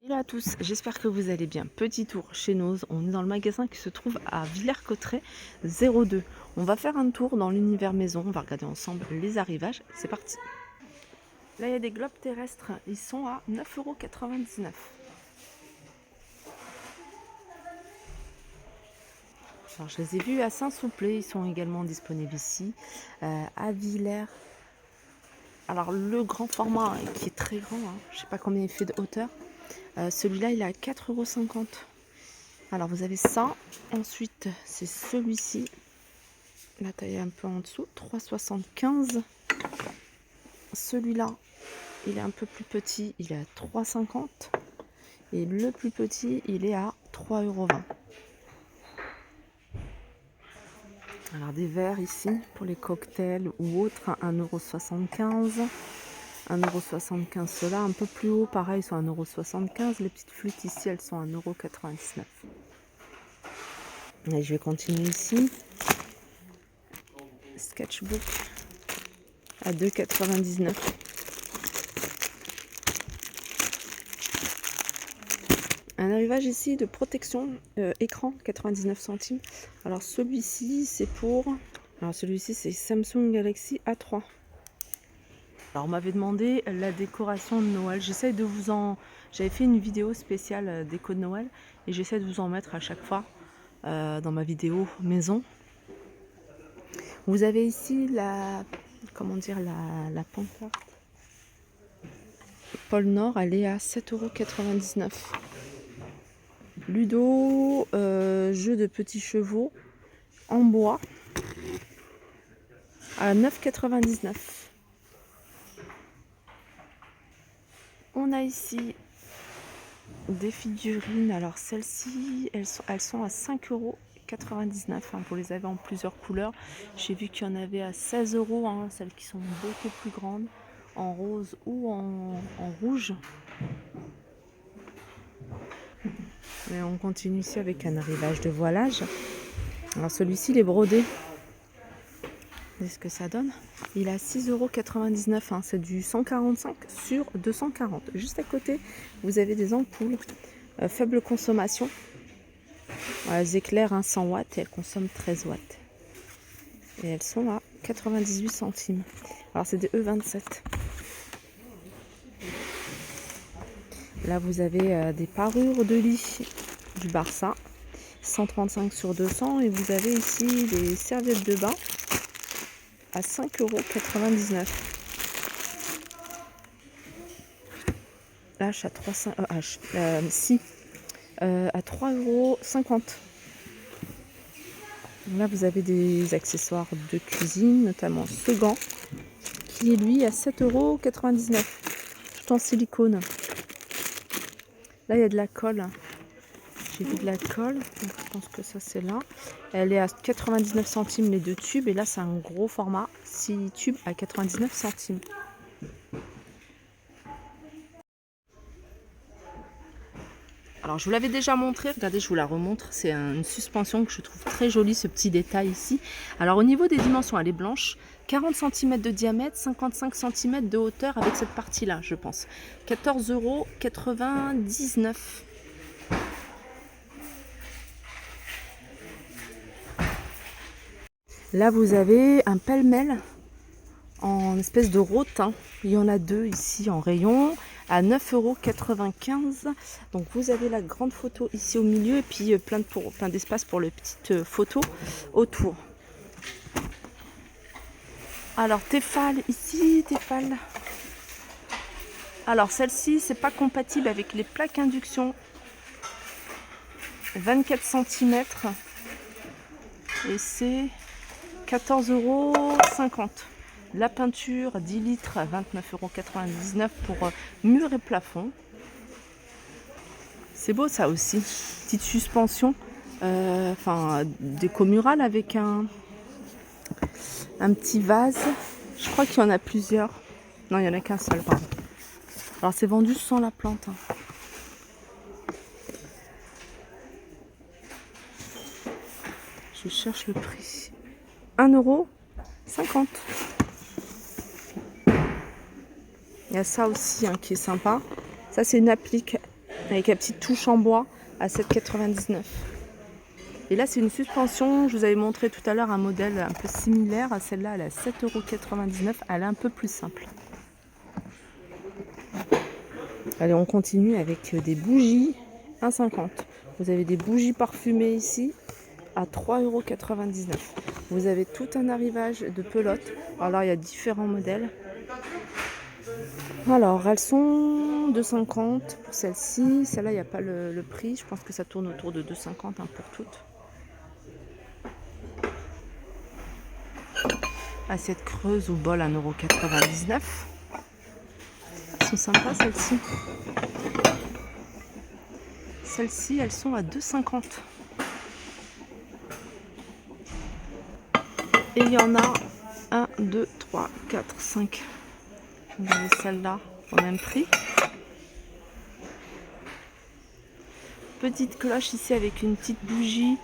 Hello à tous, j'espère que vous allez bien. Petit tour chez Nose, on est dans le magasin qui se trouve à Villers-Cotterêts 02. On va faire un tour dans l'univers maison, on va regarder ensemble les arrivages. C'est parti. Là il y a des globes terrestres, ils sont à 9,99 €. Alors je les ai vus à Saint-Souplé, ils sont également disponibles ici, à Villers. Alors le grand format qui est très grand, hein, je ne sais pas combien il fait de hauteur, celui-là il est à 4,50 €. Alors vous avez ça, ensuite c'est celui-ci, la taille est un peu en dessous, 3,75 €. Celui-là, il est un peu plus petit, il est à 3,50 €. Et le plus petit, il est à 3,20 €. Alors des verres ici, pour les cocktails ou autres, 1,75 €. 1,75 € ceux-là, un peu plus haut, pareil, ils sont à 1,75 €. Les petites flûtes ici, elles sont à 1,99 €. Et je vais continuer ici. Sketchbook à 2,99 €. Un arrivage ici de protection écran 99 centimes. Alors celui-ci c'est pour... Alors celui-ci c'est Samsung Galaxy A3. Alors on m'avait demandé la décoration de Noël. J'essaie de vous en... J'avais fait une vidéo spéciale déco de Noël et j'essaie de vous en mettre à chaque fois dans ma vidéo maison. Vous avez ici la... Comment dire, la pancarte Pôle Nord, elle est à 7,99 €. Ludo, jeu de petits chevaux en bois à 9,99 €. On a ici des figurines. Alors celles-ci, elles sont à 5,99 €. Hein, vous les avez en plusieurs couleurs. J'ai vu qu'il y en avait à 16 €, hein, celles qui sont beaucoup plus grandes, en rose ou en rouge. Et on continue ici avec un arrivage de voilage. Alors celui-ci, il est brodé. Vous voyez ce que ça donne? Il est à 6,99 €. Hein. C'est du 145 sur 240. Juste à côté, vous avez des ampoules faible consommation. Elles éclairent 100 watts et elles consomment 13 watts. Et elles sont à 98 centimes. Alors c'est des E27. Là vous avez des parures de lit du Barça. 135 sur 200. Et vous avez ici des serviettes de bain à 5,99 €. H à 300, à 3,50 €. Là vous avez des accessoires de cuisine, notamment ce gant qui est lui à 7,99 €, tout en silicone. Là il y a de la colle, j'ai vu de la colle, donc je pense que ça c'est là. Elle est à 99 centimes les deux tubes, et là c'est un gros format, 6 tubes à 99 centimes. Alors je vous l'avais déjà montré, regardez, je vous la remontre, c'est une suspension que je trouve très jolie, ce petit détail ici. Alors au niveau des dimensions, elle est blanche, 40 cm de diamètre, 55 cm de hauteur avec cette partie-là, je pense. 14,99 €. Là vous avez un pêle-mêle en espèce de rotin. Il y en a deux ici en rayon à 9,95 €. Donc vous avez la grande photo ici au milieu et puis plein d'espace pour les petites photos autour. Alors Tefal ici, Tefal. Alors celle-ci c'est pas compatible avec les plaques induction. 24 cm et c'est 14,50 €. La peinture 10 litres à 29,99 € pour mur et plafond. C'est beau ça aussi. Petite suspension, déco murale avec un petit vase. Je crois qu'il y en a plusieurs. Non, il n'y en a qu'un seul, pardon. Alors c'est vendu sans la plante. Hein. Je cherche le prix. 1,50 €. Il y a ça aussi hein, qui est sympa. Ça c'est une applique avec la petite touche en bois à 7,99 €. Et là, c'est une suspension. Je vous avais montré tout à l'heure un modèle un peu similaire à celle-là. Elle est à 7,99 €. Elle est un peu plus simple. Allez, on continue avec des bougies 1,50 €. Vous avez des bougies parfumées ici à 3,99 €. Vous avez tout un arrivage de pelotes. Alors, il y a différents modèles. Alors, elles sont 2,50 € pour celle-ci. Celle-là, il n'y a pas le prix. Je pense que ça tourne autour de 2,50 € pour toutes. Assiette creuse ou bol 1,99 €. Elles sont sympas, celles-ci. Celles-ci, elles sont à 2,50 €. Et il y en a 1, 2, 3, 4, 5. Vous avez celle-là au même prix. Petite cloche ici avec une petite bougie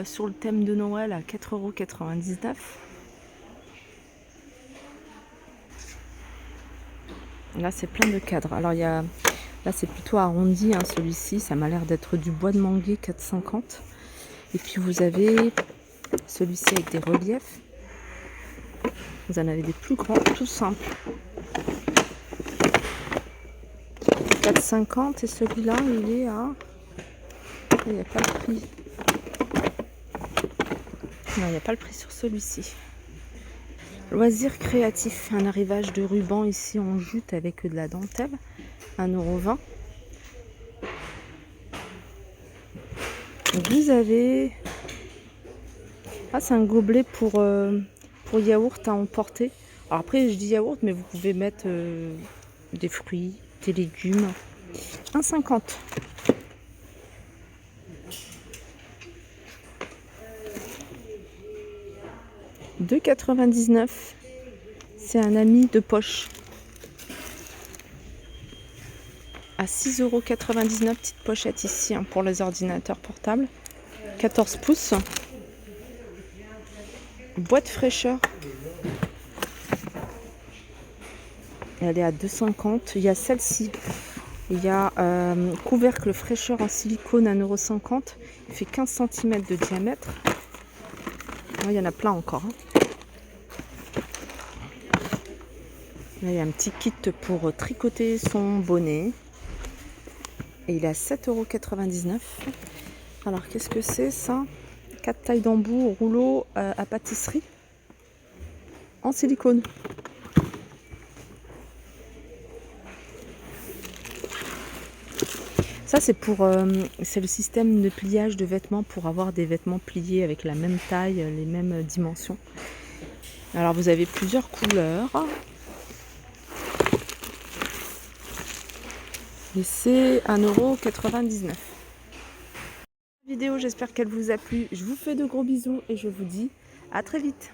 sur le thème de Noël à 4,99 €. Là, c'est plein de cadres. Alors, là, c'est plutôt arrondi, hein, celui-ci. Ça m'a l'air d'être du bois de manguier 4,50 €. Et puis, vous avez celui-ci avec des reliefs. Vous en avez des plus grands, tout simples. 4,50 € et celui-là, il est à... Il n'y a pas le prix. Non, il n'y a pas le prix sur celui-ci. Loisirs créatifs. Un arrivage de ruban ici en jute avec de la dentelle. 1,20 €. Vous avez... Ah, c'est un gobelet pour yaourt à emporter. Alors après, je dis yaourt, mais vous pouvez mettre des fruits, des légumes. 1,50 €. « 2,99 €. C'est un ami de poche. À 6,99 €, petite pochette ici, hein, pour les ordinateurs portables. 14 pouces. Boîte fraîcheur. Elle est à 2,50 €. Il y a celle-ci. Il y a couvercle fraîcheur en silicone à 1,50 €. Il fait 15 cm de diamètre. Il y en a plein encore. Là, il y a un petit kit pour tricoter son bonnet. Et il est à 7,99 €. Alors, qu'est-ce que c'est ça? 4 tailles d'embout, rouleau à pâtisserie en silicone. Ça, c'est le système de pliage de vêtements pour avoir des vêtements pliés avec la même taille, les mêmes dimensions. Alors, vous avez plusieurs couleurs. Et c'est 1,99 €. Vidéo, j'espère qu'elle vous a plu. Je vous fais de gros bisous et je vous dis à très vite.